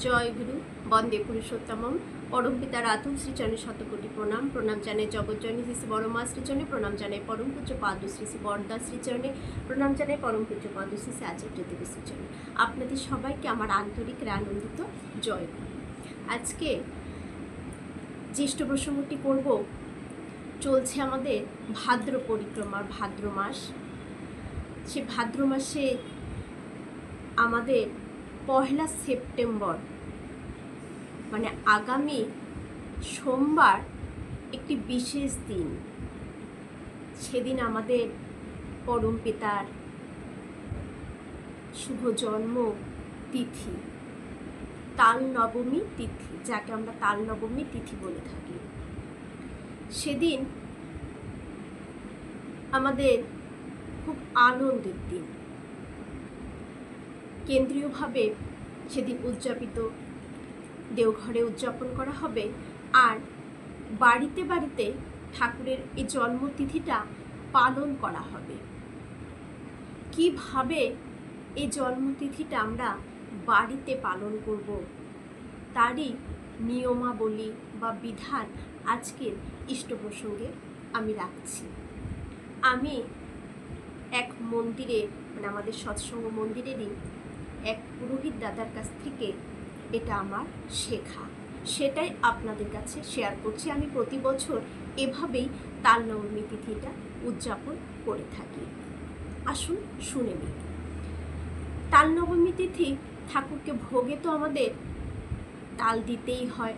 জয় গুরু বন্দে পুরুষোত্তমম পরম পিতার আতুল শ্রীচরণে শতকোটি প্রণাম। প্রণাম জানাই জগজ্জননী শ্রী শ্রী বড়মা শ্রীচরণে, প্রণাম জানাই পরম পূজ্য পাদ শ্রী শ্রী বরদা শ্রীচরণে, প্রণাম জানাই পরম পূজ্য পাদ শ্রী শ্রী আচার্য দেবী শ্রীচরণে। আপনাদের সবাইকে আমার আন্তরিক আনন্দিত জয় গুরু। আজকে জ্যেষ্ঠ প্রসঙ্গটি করব, চলছে আমাদের ভাদ্র পরিক্রমার ভাদ্র মাস। সে ভাদ্র মাসে আমাদের 1 সেপ্টেম্বর মানে আগামী সোমবার একটি বিশেষ দিন। সেদিন আমাদের পরম পিতার শুভ জন্ম তিথি, তাল নবমী তিথি, যাকে আমরা তাল নবমী তিথি বলে থাকি। সেদিন আমাদের খুব আনন্দের দিন। কেন্দ্রীয়ভাবে সেদিন উদযাপিত দেওঘরে উদযাপন করা হবে, আর বাড়িতে বাড়িতে ঠাকুরের এই জন্মতিথিটা পালন করা হবে। কিভাবে এই জন্মতিথিটা আমরা বাড়িতে পালন করব, তারই নিয়মাবলী বা বিধান আজকের ইষ্ট প্রসঙ্গে আমি রাখছি। আমি এক মন্দিরে, মানে আমাদের সৎসঙ্গ মন্দিরেরই এক পুরোহিত দাদার কাছ থেকে এটা আমার শেখা, সেটাই আপনাদের কাছে শেয়ার করছি। আমি প্রতি বছর এভাবেই তাল নবমী তিথিটা উদযাপন করে থাকি। আসুন শুনে নিই। তাল নবমী তিথি ঠাকুরকে ভোগে তো আমাদের তাল দিতেই হয়,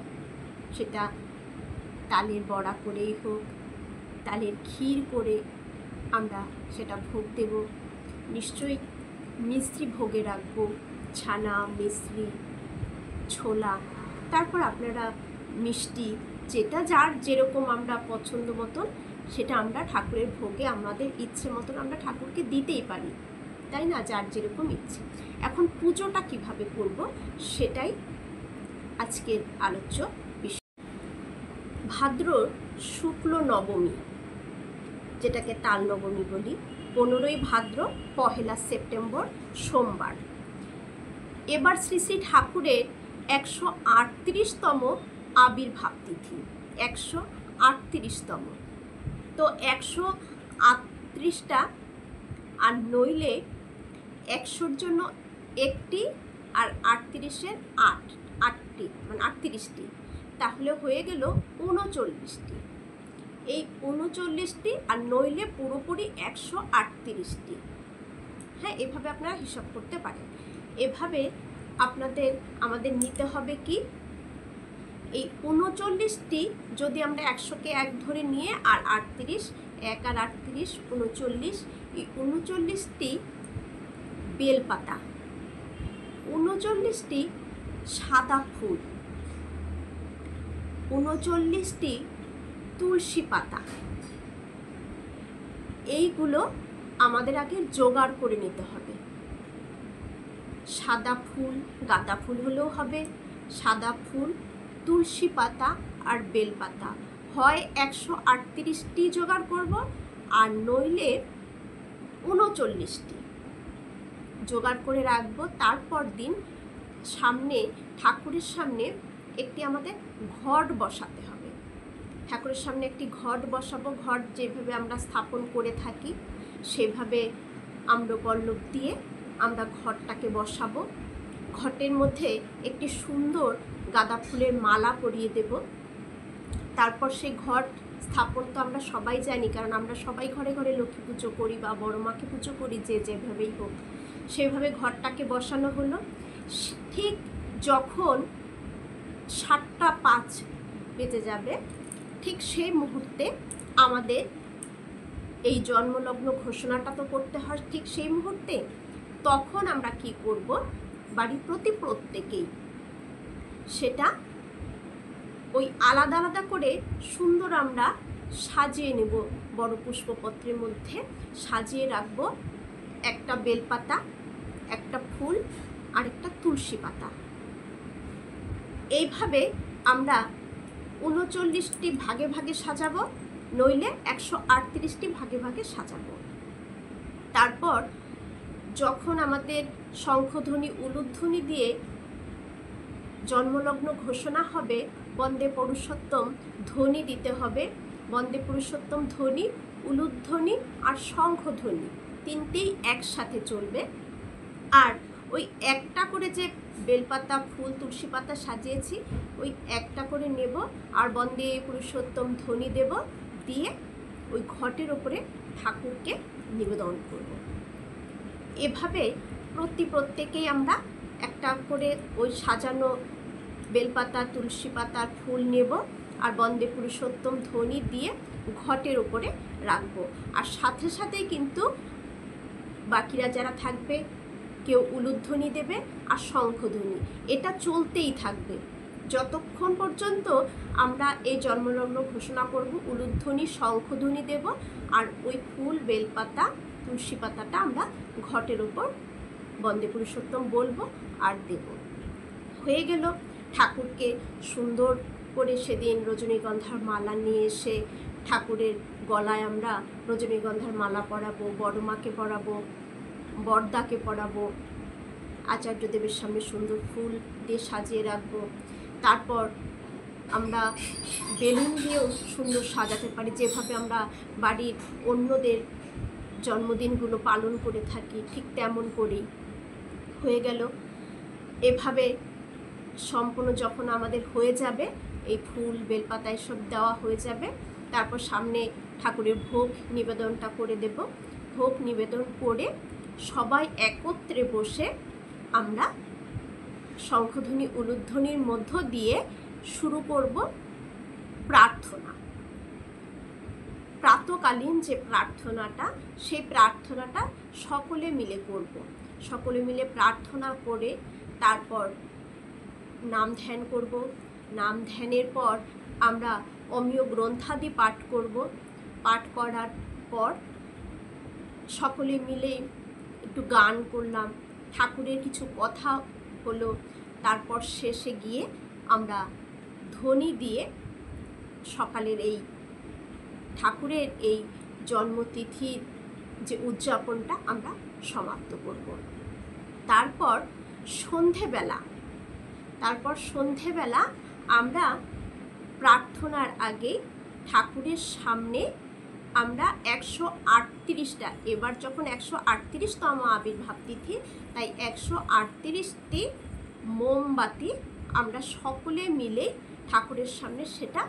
সেটা তালের বড়া করেই হোক, তালের ক্ষীর করে আমরা সেটা ভোগ দেব। নিশ্চয়ই মিষ্টি ভোগে রাখবো, ছানা, মিশ্রি, ছোলা, তারপর আপনারা মিষ্টি, যেটা যার যেরকম আমরা পছন্দ মতন সেটা আমরা ঠাকুরের ভোগে আমাদের ইচ্ছে মতন আমরা ঠাকুরকে দিতেই পারি, তাই না? যার যেরকম ইচ্ছে। এখন পুজোটা কিভাবে করব সেটাই আজকের আলোচ্য বিষয়। ভাদ্র শুক্ল নবমী, যেটাকে তাল নবমী বলি, 15ই ভাদ্র 1 সেপ্টেম্বর সোমবার। এবার শ্রী শ্রী ঠাকুরের 138তম আবির্ভাব তিথি, 138তম। তো 138টা, আর নইলে 100-র জন্য একটি, আর 38-এর 8টি, মানে 38টি, তাহলে হয়ে গেল 39টি। এই 39টি, আর নইলে পুরোপুরি 138টি। হ্যাঁ, এভাবে আপনারা হিসাব করতে পারেন। এভাবে আমাদের নিতে হবে কি, এই 39টি যদি আমরা 100কে 1 ধরে নিয়ে, আর 38, 1 আর 38, 39, এই 39টি বেলপাতা, 39টি সাদা ফুল, 39টি তুলসী পাতা, এইগুলো আমাদের আগে জোগাড় করে নিতে হবে। সাদা ফুল, গাঁদা ফুল হলেও হবে, সাদা ফুল, তুলসী পাতা আর বেলপাতা, হয় 138টি জোগাড় করব, আর নইলে 39টি জোগাড় করে রাখবো। তারপর দিন ঠাকুরের সামনে একটি আমাদের ঘট বসাতে হবে। ঠাকুরের সামনে একটি ঘট বসাবো। ঘট যেভাবে আমরা স্থাপন করে থাকি সেভাবে আম্রপল্লব দিয়ে আমরা ঘটটাকে বসাবো। ঘটের মধ্যে একটি সুন্দর গাঁদা ফুলের মালা পরিয়ে দেব। তারপর সেই ঘট স্থাপন তো আমরা সবাই জানি, কারণ আমরা সবাই ঘরে ঘরে লক্ষ্মী পুজো করি বা বড় মাকে পুজো করি, যে যেভাবেই হোক সেভাবে ঘরটাকে বসানো হলো। ঠিক যখন 7টা 5 বেজে যাবে, ঠিক সেই মুহূর্তে আমাদের এই জন্মলগ্ন ঘোষণাটা তো করতে হয়। ঠিক সেই মুহূর্তে তখন আমরা কি করব, বাড়ির প্রত্যেকেই সেটা ওই আলাদা আলাদা করে সুন্দর আমরা সাজিয়ে নেব। বড় পুষ্পপত্রের মধ্যে সাজিয়ে রাখব একটা বেলপাতা, একটা ফুল আর একটা তুলসী পাতা। এইভাবে আমরা 39টি ভাগে ভাগে সাজাবো, নইলে 138টি ভাগে ভাগে সাজাবো। তারপর যখন আমাদের শঙ্খধ্বনি উলুধ্বনি দিয়ে জন্মলগ্ন ঘোষণা হবে, বন্দে পুরুষোত্তম ধ্বনি দিতে হবে। বন্দে পুরুষোত্তম ধ্বনি, উলুধ্বনি আর শঙ্খধ্বনি তিনটেই একসাথে চলবে। আর ওই একটা করে যে বেলপাতা, ফুল, তুলসী পাতা সাজিয়েছি, ওই একটা করে নেব আর বন্দে পুরুষোত্তম ধ্বনি দেব, দিয়ে ওই ঘটের ওপরে ঠাকুরকে নিবেদন করব। এভাবে প্রত্যেকেই আমরা একটা করে ওই সাজানো বেলপাতা, তুলসী পাতার ফুল নেব আর বন্দে পুরুষোত্তম ধ্বনি দিয়ে ঘটের ওপরে রাখবো। আর সাথে সাথেই কিন্তু বাকিরা যারা থাকবে কেউ উলুধ্বনি দেবে আর শঙ্খধ্বনি, এটা চলতেই থাকবে যতক্ষণ পর্যন্ত আমরা এই জন্মলগ্ন ঘোষণা করব। উলুধ্বনি, শঙ্খধ্বনি দেব আর ওই ফুল, বেলপাতা, তুলসী পাতাটা আমরা ঘটের ওপর বন্দে পুরুষোত্তম বলবো আর দেব। হয়ে গেল। ঠাকুরকে সুন্দর করে সেদিন রজনীগন্ধার মালা নিয়ে এসে ঠাকুরের গলায় আমরা রজনীগন্ধার মালা পরাবো, বড়মাকে পরাবো, বড়দাকে পরাবো, আচার্যদেবের সামনে সুন্দর ফুল দিয়ে সাজিয়ে রাখবো। তারপর আমরা বেলুন দিয়েও সুন্দর সাজাতে পারি, যেভাবে আমরা বাড়ির অন্যদের জন্মদিনগুলো পালন করে থাকি ঠিক তেমন করেই। হয়ে গেল। এভাবে সম্পূর্ণ যখন আমাদের হয়ে যাবে, এই ফুল, বেলপাতা এসব দেওয়া হয়ে যাবে, তারপর সামনে ঠাকুরের ভোগ নিবেদনটা করে দেব। ভোগ নিবেদন করে সবাই একত্রে বসে আমরা শঙ্খধ্বনি, উলুধ্বনির মধ্য দিয়ে শুরু করব প্রার্থনা। প্রাতকালীন যে প্রার্থনাটা, সেই প্রার্থনাটা সকলে মিলে করব। সকলে মিলে প্রার্থনা করে তারপর নাম ধ্যান করব। নাম ধ্যানের পর আমরা অমীয় গ্রন্থাদি পাঠ করব। পাঠ করার পর সকলে মিলে একটু গান করলাম, ঠাকুরের কিছু কথা হলো। তারপর শেষে গিয়ে আমরা ধ্বনি দিয়ে সকালের এই ঠাকুরের এই জন্মতিথির যে উদযাপনটা আমরা সমাপ্ত করব। তারপর সন্ধেবেলা আমরা প্রার্থনার আগে ঠাকুরের সামনে আমরা 138টা, এবার যখন 138তম আবির্ভাব তিথি, তাই 138টি মোমবাতি আমরা সকলে মিলে ঠাকুরের সামনে সেটা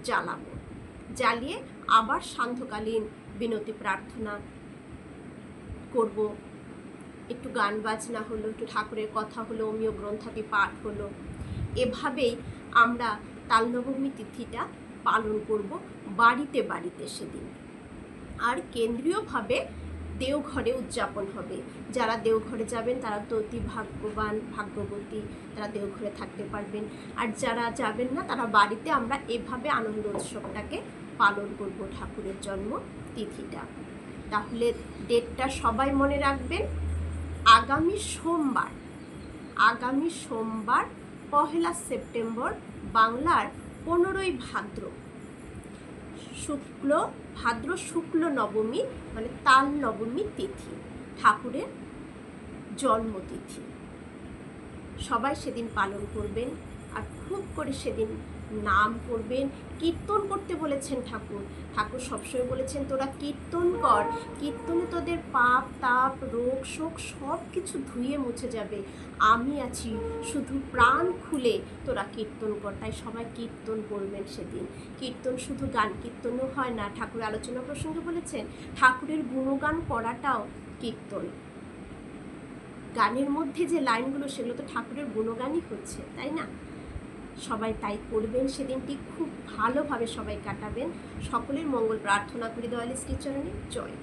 জ্বালাবো। জ্বালিয়ে আবার সান্ধ্যকালীন বিনতি প্রার্থনা করব। একটু গান বাজনা হলো, একটু ঠাকুরের কথা হলো, অমীয় গ্রন্থাদি পাঠ হলো। এভাবেই আমরা তালনবমী তিথিটা পালন করব বাড়িতে বাড়িতে সেদিন। আর কেন্দ্রীয়ভাবে দেওঘরে উদযাপন হবে। যারা দেওঘরে যাবেন তারা তো অতি ভাগ্যবান, ভাগ্যবতী, তারা দেওঘরে থাকতে পারবেন। আর যারা যাবেন না তারা বাড়িতে আমরা এভাবে আনন্দ উৎসবটাকে পালন করব, ঠাকুরের জন্ম তিথিটা। তাহলে ডেটটা সবাই মনে রাখবেন, আগামী সোমবার 1 সেপ্টেম্বর, বাংলার 15ই ভাদ্র শুক্ল নবমী, মানে তাল নবমী তিথি, ঠাকুরের জন্মতিথি। সবাই সেদিন পালন করবেন আর খুব করে সেদিন নাম করবেন। কীর্তন করতে বলেছেন ঠাকুর সবসময় বলেছেন তোরা কীর্তন কর, কীর্তনে তোদের পাপ, তাপ, রোগ, শোক সব কিছু ধুয়ে মুছে যাবে। আমি আছি, শুধু প্রাণ খুলে তোরা কীর্তন কর। তাই সবাই কীর্তন করবেন সেদিন। কীর্তন শুধু গান কীর্তনও হয় না, ঠাকুর আলোচনা প্রসঙ্গে বলেছেন ঠাকুরের গুণগান করাটাও কীর্তন। গানের মধ্যে যে লাইনগুলো সেগুলো তো ঠাকুরের গুণগানই হচ্ছে, তাই না? সবাই তাই করবেন, সেদিনটি খুব ভালোভাবে সবাই কাটাবেন। সকলের মঙ্গল প্রার্থনা করি দয়ালের শ্রীচরণে। জয়।